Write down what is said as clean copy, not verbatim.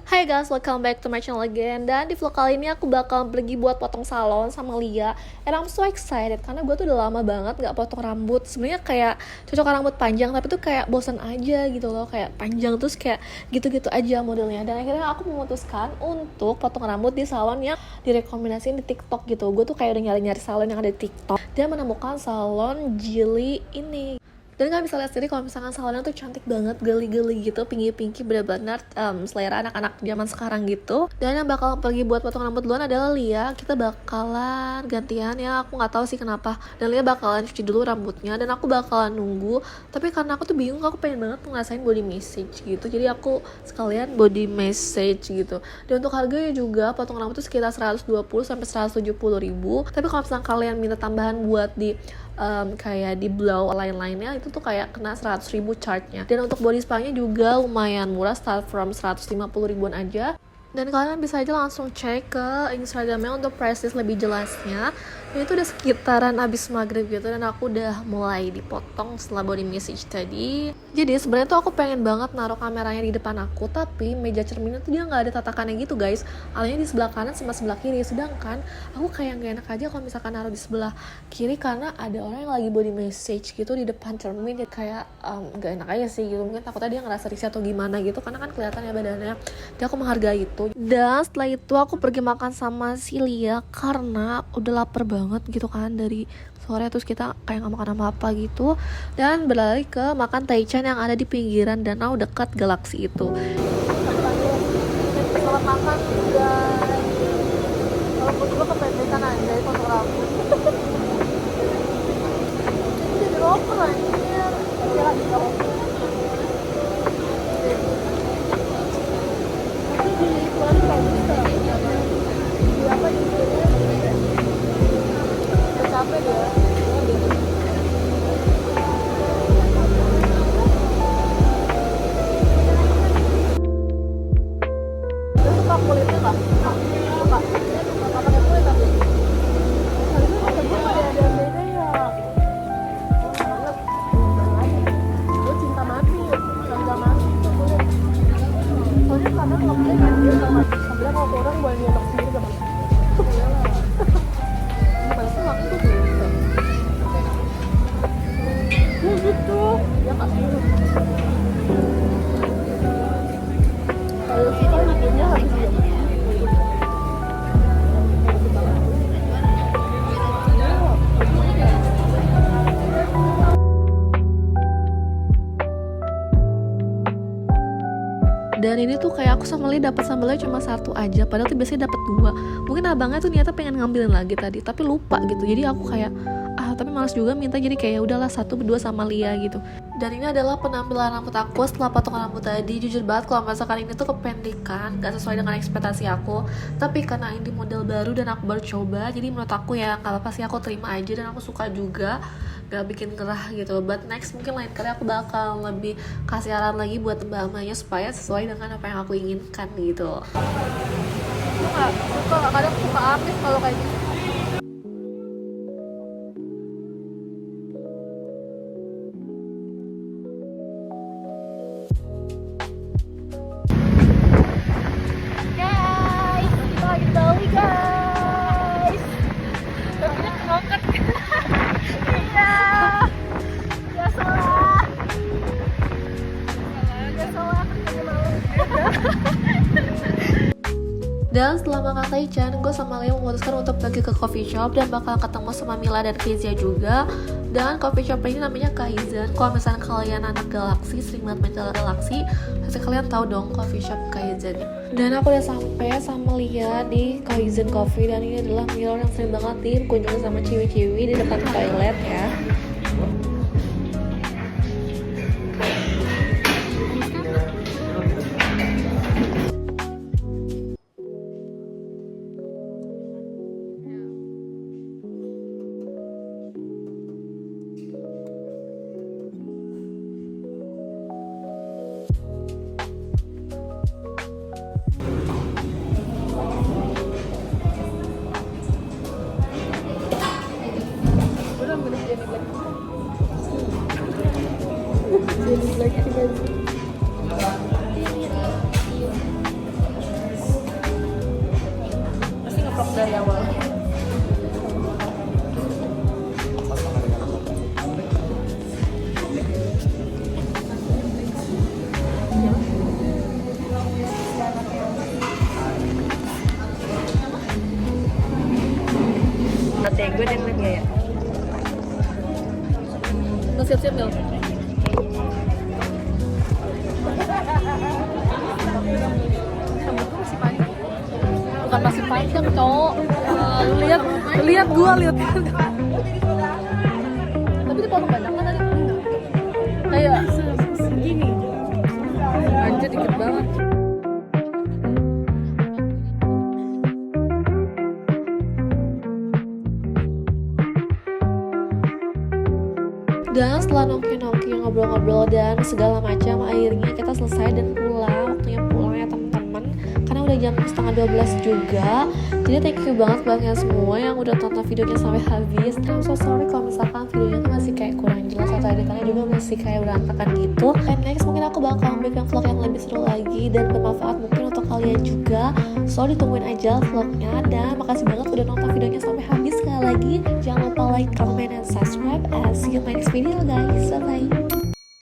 Hai guys, welcome back to my channel again. Dan di vlog kali ini aku bakal pergi buat potong salon sama Lia. And I'm so excited karena gue tuh udah lama banget gak potong rambut. Sebenarnya kayak cocok rambut panjang, tapi tuh kayak bosan aja gitu loh. Kayak panjang terus kayak gitu-gitu aja modelnya. Dan akhirnya aku memutuskan untuk potong rambut di salon yang direkomendasiin di TikTok gitu. Gue tuh kayak udah nyari-nyari salon yang ada di TikTok dan menemukan salon Jilly ini. Dan kalian bisa lihat sendiri kalau misalkan salonnya tuh cantik banget, geli-geli gitu, pinky-pinky, bener-bener selera anak-anak zaman sekarang gitu. Dan yang bakal pergi buat potong rambut duluan adalah Lia. Kita bakalan gantian ya, aku nggak tahu sih kenapa. Dan Lia bakalan cuci dulu rambutnya dan aku bakalan nunggu. Tapi karena aku tuh bingung, aku pengen banget ngerasain body massage gitu. Jadi aku sekalian body massage gitu. Dan untuk harganya juga potong rambut tuh sekitar 120 sampai 170 ribu. Tapi kalau misalkan kalian minta tambahan buat di kayak di blow lain-lainnya itu tuh kayak kena 100 ribu charge-nya. Dan untuk body spa-nya juga lumayan murah, start from 150 ribuan aja. Dan kalian bisa aja langsung cek ke Instagramnya untuk price list lebih jelasnya. Ini tuh udah sekitaran abis maghrib gitu dan aku udah mulai dipotong setelah body massage tadi. Jadi sebenarnya tuh aku pengen banget naruh kameranya di depan aku, tapi meja cerminnya tuh dia nggak ada tatakannya gitu guys. Alanya di sebelah kanan sama sebelah kiri. Sedangkan aku kayak nggak enak aja kalau misalkan naruh di sebelah kiri karena ada orang yang lagi body massage gitu di depan cermin. Jadi kayak nggak enak aja sih gitu. Mungkin takutnya dia ngerasa risih atau gimana gitu karena kan kelihatannya badannya. Jadi aku menghargai itu. Dan setelah itu aku pergi makan sama si Lia karena udah lapar banget gitu kan dari sore, terus kita kayak nggak makan apa-apa gitu dan berlari ke makan taichan yang ada di pinggiran danau dekat galaksi itu. Selamat makan guys. Kalau gue juga kependekan aja potong rambut. Ini jadi rocker anjir. Dia lagi rocker. Capek dia. Dia suka kulitnya nggak? Suka. Nggak pakai kulit tapi. Tapi itu kata gue nggak ada yang beda ya. Gue cinta mati, cinta mati itu kulit. Soalnya karena kalau kulit kan dia sama. Sebenarnya kalau orang boleh nyontok sendiri gak apa-apa. Boleh lah. Balasnya makin tuh kulit. Gitu ya kak kalau kita bikinnya habis jam dan ini tuh kayak aku sama Lia dapat sambalnya cuma satu aja padahal tuh biasanya dapat dua. Mungkin abangnya tuh niatnya pengen ngambilin lagi tadi tapi lupa gitu. Jadi aku kayak tapi malas juga minta, jadi kayak udahlah satu berdua sama Lia gitu. Dan ini adalah penampilan rambut aku setelah potong rambut tadi. Jujur banget kalau misalkan ini tuh kependekan, gak sesuai dengan ekspektasi aku. Tapi karena ini model baru dan aku baru coba, jadi menurut aku ya gak apa-apa sih, aku terima aja dan aku suka juga, gak bikin gerah gitu. But next mungkin lain kali aku bakal lebih kasih arahan lagi buat mbak-mbaknya supaya sesuai dengan apa yang aku inginkan gitu. Aku gak suka, kadang aku suka amis kalau kayak gitu. Dan setelah makan taichan, gue sama Lia memutuskan untuk pergi ke coffee shop dan bakal ketemu sama Mila dan Kezia juga. Dan coffee shop ini namanya Kaizen. Kalau misalnya kalian anak Galaxy, sering banget main Galaxy, pasti kalian tahu dong coffee shop Kaizen. Dan aku udah sampai sama Lia di Kaizen Coffee dan ini adalah mirror yang sering banget dikunjungi sama ciwi-ciwi di dekat toilet ya. siap-siap Mil. Bukan masih panjang cowok. Lihat gua lihat. Tapi dipotong banyak kan tadi? Kayak segini. Anjir dikit banget. Dan setelah nongki-nongki ngobrol-ngobrol dan segala macam, akhirnya kita selesai dan pulang. Waktunya pulang ya teman-teman, karena udah jam setengah 12 juga. Jadi thank you banget buat kalian semua yang udah tonton videonya sampai habis. I'm so sorry kalau misalkan videonya tuh masih kayak kurang jelas atau editannya juga masih kayak berantakan gitu. And next mungkin aku bakal bikin vlog yang lebih seru lagi dan bermanfaat mungkin untuk kalian juga. So ditungguin aja vlognya, dan makasih banget udah nonton videonya sampai habis. Sekali lagi jangan lupa like, comment, and subscribe, and see you in my next video guys. Bye bye.